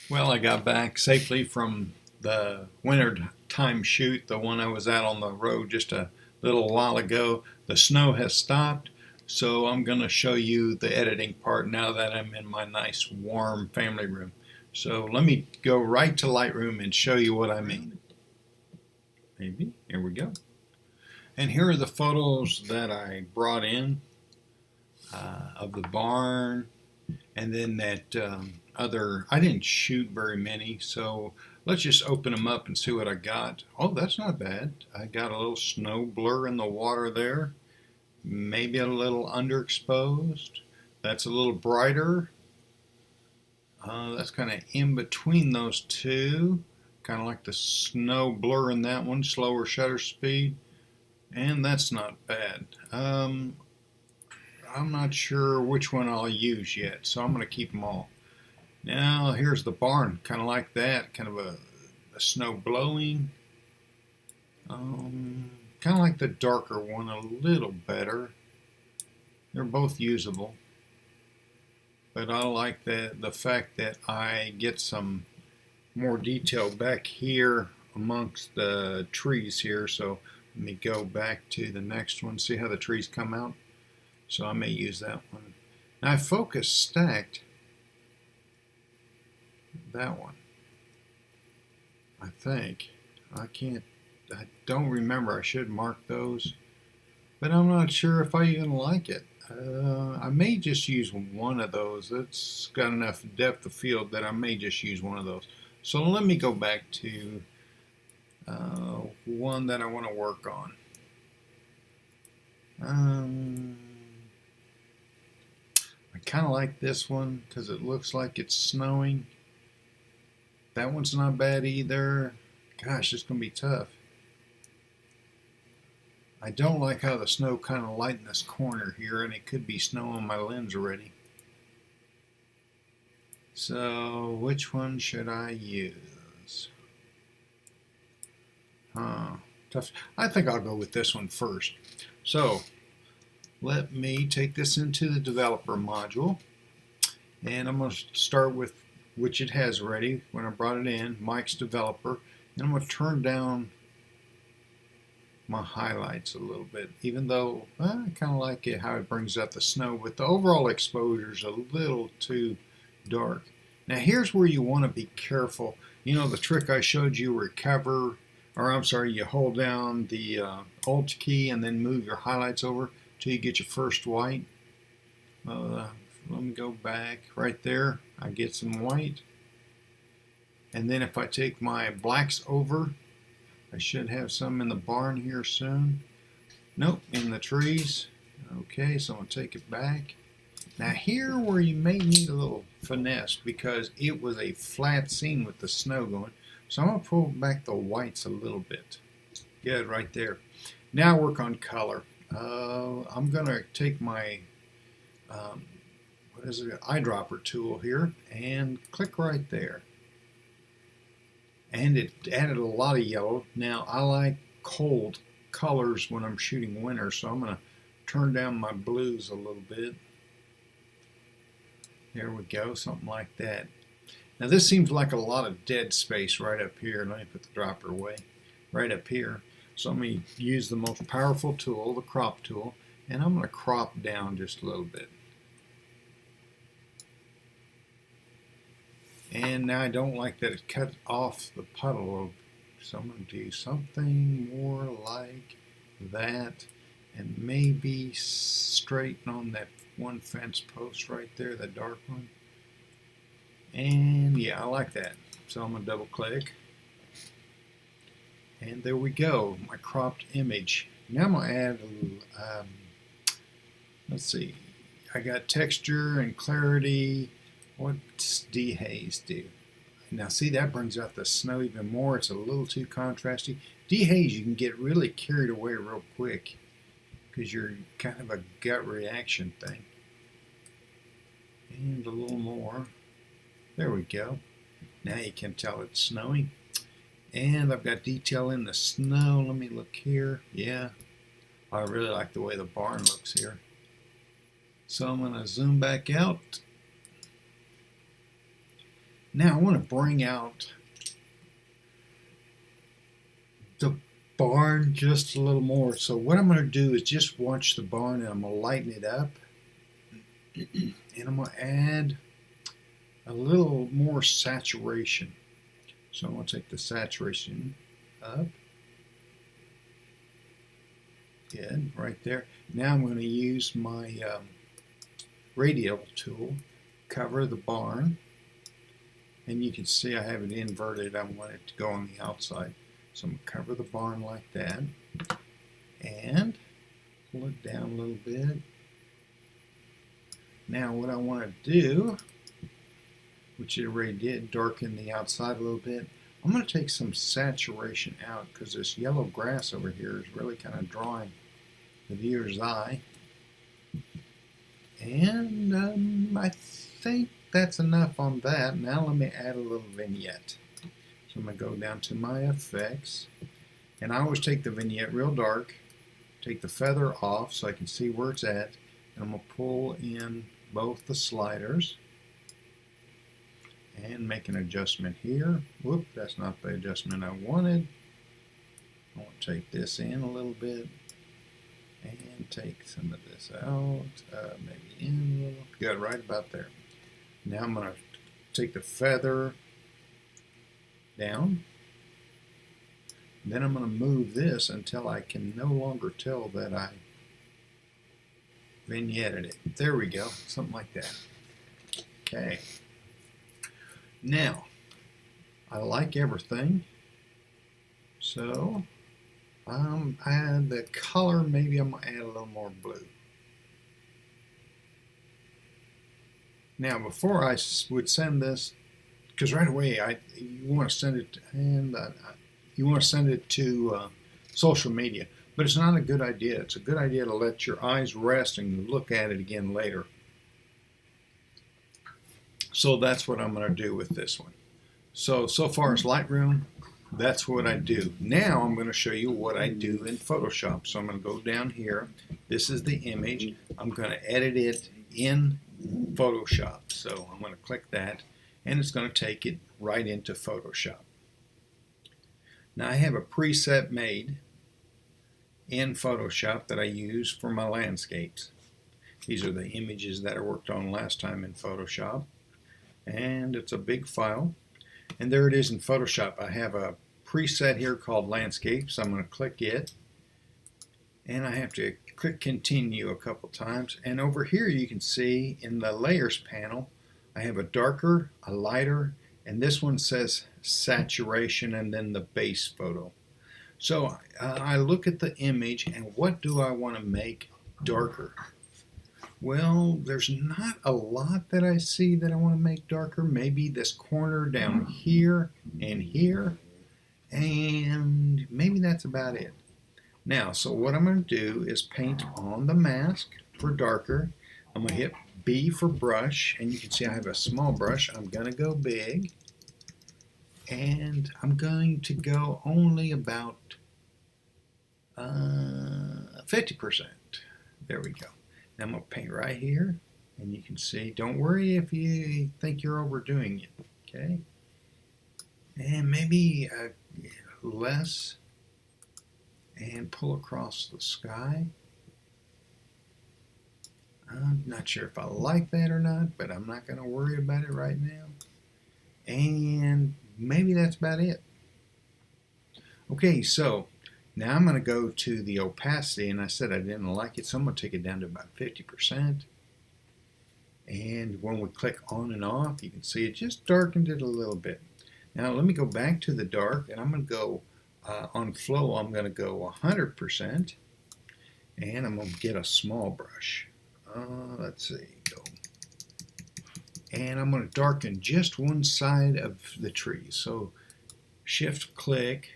Well, I got back safely from the winter time shoot, the one I was out on the road just a little while ago. The snow has stopped, so I'm going to show you the editing part now that I'm in my nice warm family room. So let me go right to Lightroom and show you what I mean. Maybe. Here we go. And here are the photos that I brought in of the barn. And then that I didn't shoot very many, so let's just open them up and see what I got. Oh, that's not bad. I got a little snow blur in the water there, maybe a little underexposed. That's a little brighter. That's kind of in between those two, kind of like the snow blur in that one, slower shutter speed, and that's not bad. I'm not sure which one I'll use yet, so I'm going to keep them all. Now here's the barn, kind of like that, kind of a snow blowing. Kind of like the darker one, a little better. They're both usable, but I like the fact that I get some more detail back here amongst the trees here. So let me go back to the next one, see how the trees come out. So I may use that one. Now I focus stacked that one, I think. I don't remember. I should mark those, but I'm not sure if I even like it. I may just use one of those. It's got enough depth of field that I may just use one of those. So let me go back to one that I want to work on. I kind of like this one because it looks like it's snowing. That one's not bad either. Gosh, it's going to be tough. I don't like how the snow kind of lightened this corner here, and it could be snow on my lens already. So, which one should I use? Tough. I think I'll go with this one first. So, let me take this into the developer module, and I'm going to start with which it has already when I brought it in, Mike's developer, and I'm going to turn down my highlights a little bit, even though I kind of like it how it brings out the snow, but the overall exposure is a little too dark. Now here's where you want to be careful. You know the trick I showed you where you hold down the Alt key and then move your highlights over till you get your first white. Let me go back right there. I get some white, and then if I take my blacks over, I should have some in the barn here soon. Nope, in the trees. Okay, so I'm going to take it back. Now here where you may need a little finesse because it was a flat scene with the snow going. So I'm going to pull back the whites a little bit. Good, right there. Now work on color. I'm going to take my eyedropper tool here and click right there. And it added a lot of yellow. Now I like cold colors when I'm shooting winter, so I'm going to turn down my blues a little bit. There we go, something like that. Now this seems like a lot of dead space right up here. Let me put the dropper away. Right up here. So I'm going to use the most powerful tool, the crop tool, and I'm going to crop down just a little bit. And now I don't like that it cut off the puddle, so I'm going to do something more like that, and maybe straighten on that one fence post right there, the dark one. And yeah, I like that. So I'm going to double click. And there we go, my cropped image. Now I'm going to add, let's see, I got texture and clarity. What's dehaze do? Now see, that brings out the snow even more. It's a little too contrasty. Dehaze, you can get really carried away real quick because you're kind of a gut reaction thing. And a little more. There we go. Now you can tell it's snowing. And I've got detail in the snow. Let me look here. Yeah, I really like the way the barn looks here. So I'm going to zoom back out. Now I want to bring out the barn just a little more. So what I'm going to do is just watch the barn, and I'm going to lighten it up. And I'm going to add a little more saturation. So I'm going to take the saturation up. Good, right there. Now I'm going to use my radial tool, cover the barn, and you can see I have it inverted. I want it to go on the outside. So I'm going to cover the barn like that and pull it down a little bit. Now what I want to do, which it already did, darken the outside a little bit. I'm going to take some saturation out because this yellow grass over here is really kind of drawing the viewer's eye. And I think that's enough on that. Now let me add a little vignette. So I'm going to go down to my effects, and I always take the vignette real dark, take the feather off so I can see where it's at, and I'm going to pull in both the sliders and make an adjustment here. Whoop, that's not the adjustment I wanted. I want to take this in a little bit and take some of this out, maybe in a little. Good, right about there. Now I'm going to take the feather down. Then I'm going to move this until I can no longer tell that I vignetted it. There we go, something like that. Okay. Now, I like everything, so add the color. Maybe I'm going to add a little more blue. Now, before I would send this, because right away you want to send it, and you want to send it to social media, but it's not a good idea. It's a good idea to let your eyes rest and look at it again later. So that's what I'm going to do with this one. So far as Lightroom, that's what I do. Now I'm going to show you what I do in Photoshop. So I'm going to go down here. This is the image. I'm going to edit it in Photoshop. So I'm going to click that, and it's going to take it right into Photoshop. Now I have a preset made in Photoshop that I use for my landscapes. These are the images that I worked on last time in Photoshop, and it's a big file. And there it is in Photoshop. I have a preset here called landscapes. I'm going to click it, and I have to click continue a couple times. And over here you can see in the layers panel I have a darker, a lighter, and this one says saturation, and then the base photo. So I look at the image, and what do I want to make darker? Well, there's not a lot that I see that I want to make darker. Maybe this corner down here and here, and maybe that's about it. Now, so what I'm going to do is paint on the mask for darker. I'm going to hit B for brush, and you can see I have a small brush. I'm going to go big, and I'm going to go only about 50%. There we go. Now I'm going to paint right here, and you can see, don't worry if you think you're overdoing it, okay? And maybe less, and pull across the sky. I'm not sure if I like that or not, but I'm not going to worry about it right now. And maybe that's about it. Okay, so now I'm going to go to the opacity, and I said I didn't like it, so I'm going to take it down to about 50%. And when we click on and off, you can see it just darkened it a little bit. Now let me go back to the dark, and I'm going to go on flow, I'm going to go 100%, and I'm going to get a small brush. Let's see, go. And I'm going to darken just one side of the tree. So shift click,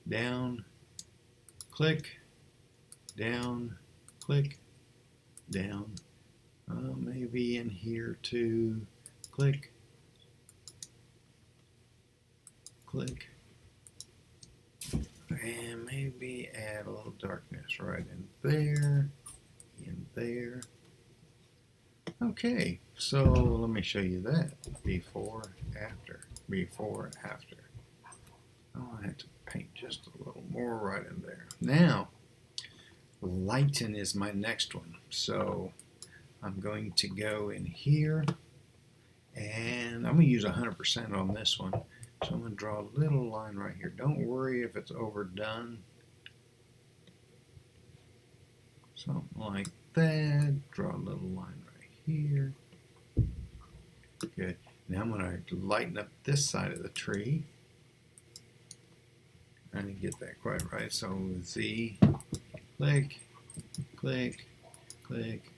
down, click, down, click, down. Maybe in here too. Click, click, and maybe add a little darkness right in there, Okay, so let me show you that. Before, after, before, after. Oh, I have to paint just a little more right in there. Now, lighten is my next one. So I'm going to go in here, and I'm going to use 100% on this one. So I'm going to draw a little line right here. Don't worry if it's overdone. Something like that. Draw a little line right here. Good. Now I'm going to lighten up this side of the tree. I didn't get that quite right. So Z, click, click, click,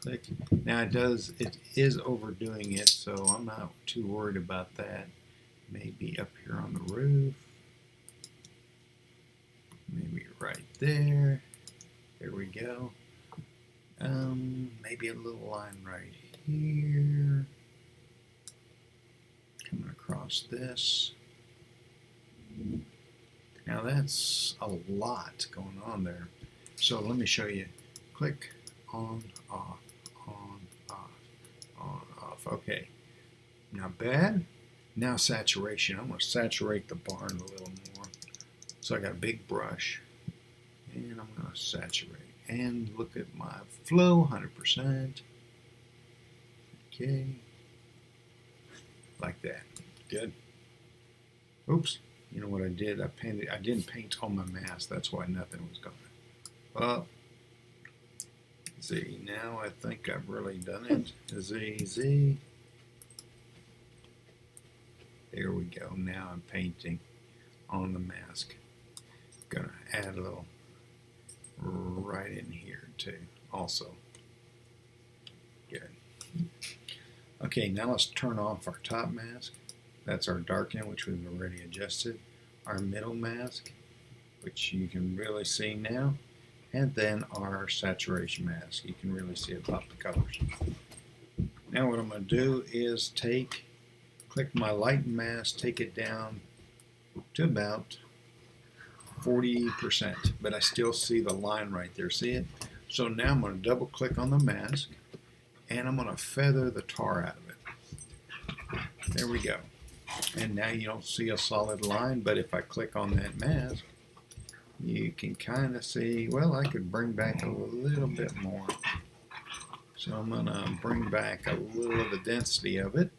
click. Now it is overdoing it, so I'm not too worried about that. Maybe up here on the roof. Maybe right there. There we go. Maybe a little line right here. Coming across this. Now that's a lot going on there. So let me show you. Click, on, off, on, off, on, off. Okay. Not bad. Now saturation. I'm going to saturate the barn a little more. So I got a big brush. And I'm going to saturate. And look at my flow, 100%. Okay. Like that. Good. Oops. You know what I did? I didn't paint on my mask. That's why nothing was going up. See, now I think I've really done it. Z. There we go. Now I'm painting on the mask. Gonna add a little right in here too, also. Good. Okay, now let's turn off our top mask. That's our darken, which we've already adjusted. Our middle mask, which you can really see now. And then our saturation mask. You can really see it pop the colors. Now what I'm going to do is click my lighten mask, take it down to about 40%, but I still see the line right there. See it? So now I'm going to double click on the mask, and I'm going to feather the tar out of it. There we go. And now you don't see a solid line, but if I click on that mask, you can kind of see, well, I could bring back a little bit more. So I'm going to bring back a little of the density of it,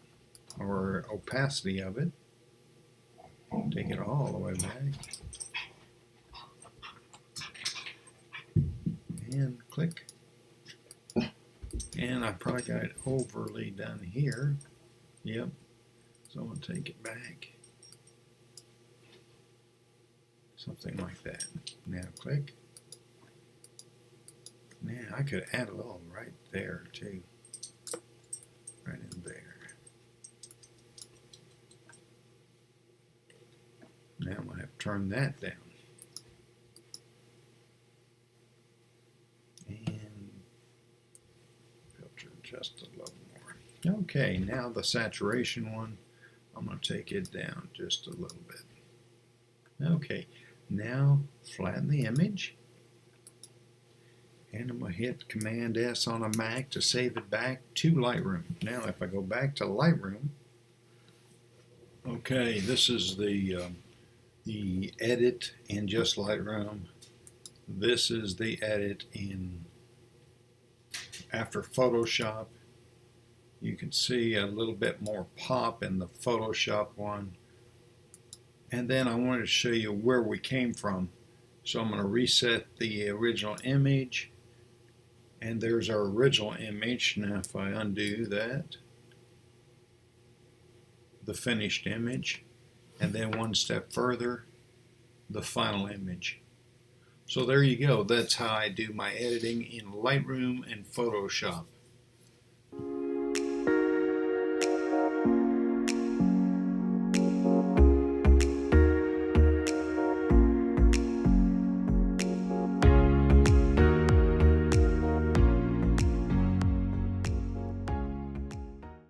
or opacity of it. Take it all the way back. And click. And I probably got it overly done here. Yep. So I'm going to take it back. Something like that. Now click. Now I could add a little right there too. Right in there. Now I'm going to have to turn that down. And filter just a little more. Okay, now the saturation one, I'm going to take it down just a little bit. Okay, now flatten the image. And I'm going to hit Command S on a Mac to save it back to Lightroom. Now if I go back to Lightroom, okay, this is the edit in just Lightroom. This is the edit in after Photoshop. You can see a little bit more pop in the Photoshop one. And then I wanted to show you where we came from. So I'm going to reset the original image. And there's our original image. Now if I undo that, the finished image, and then one step further, the final image. So there you go. That's how I do my editing in Lightroom and Photoshop.